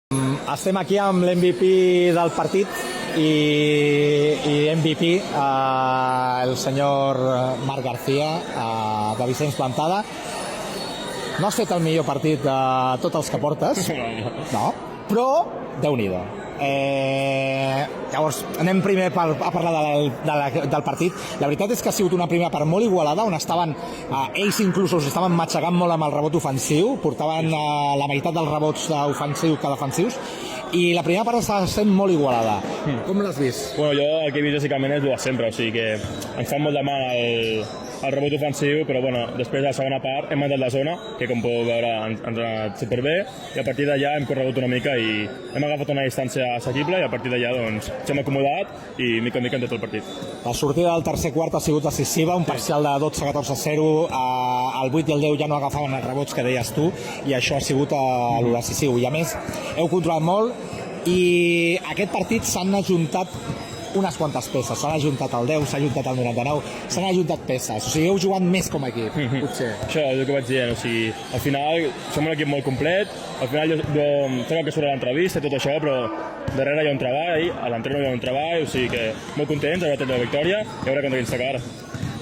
Estem aquí amb l'MVP del partit i MVP, el senyor Marc García, de Vicenç Plantada. No has fet el millor partit de tots els que portes, no, però Déu-n'hi-do. Llavors, anem primer a parlar del partit. La veritat és que ha sigut una primera part molt igualada, on estaven, ells inclús estaven matxegant molt amb el rebot ofensiu, portaven la meitat dels rebots ofensius que defensius, i la primera part estava sent molt igualada. Com l'has vist? Bueno, jo el que he vist bàsicament és el de sempre, o sigui que ens fan molt de mal el rebot ofensiu, però bueno, després de la segona part hem entrat la zona, que com podeu veure ens ha anat superbé, i a partir d'allà hem corregut una mica i hem agafat una distància assequible, i a partir d'allà doncs ens hem acomodat i mica en mica hem tot el partit. La sortida del tercer quart ha sigut decisiva, un parcial de 12-14-0, el 8 i el 10 ja no agafaven els rebots que deies tu, i això ha sigut el decisiu. I a més, heu controlat molt, i aquest partit s'han ajuntat unes quantes peces. S'han ajuntat el 10, s'ha ajuntat el 99, s'han ajuntat peces. O sigui, heu jugat més com a equip, potser. Això és el que vaig dient, o sigui, al final som un equip molt complet, al final jo sé el que surt a l'entrevista i tot això, però darrere hi ha un treball, a l'entreno hi ha un treball, o sigui que molt contents d'haver tret la victòria i a veure contra quin s'acabarà.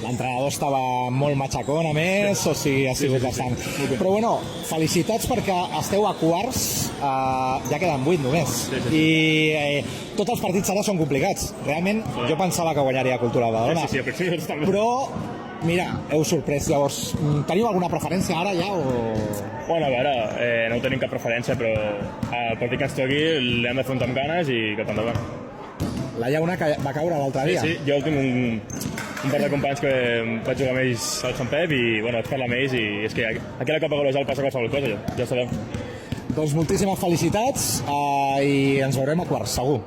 L'entrenador estava molt matxacón, a més, o sigui, ha sigut bastant. Però bueno, felicitats perquè esteu a quarts, ja queden 8 només. I tots els partits ara són complicats. Realment, jo pensava que guanyaria Cultura Badalona. Sí, també. Però, mira, heu sorprès. Llavors, teniu alguna preferència ara ja o...? Bueno, a veure, no tenim cap preferència, però el partit que ens toqui l'hem d'afrontar amb ganes i cap endavant. La llauna que va caure l'altre dia. Sí, jo tinc un par de companys que vaig jugar amb ells al Sant Pep i bueno, vaig parlar amb ells i és que aquí a la Copa Golejal passa qualsevol cosa, ja sabem. Doncs moltíssimes felicitats i ens veurem a quarts, segur.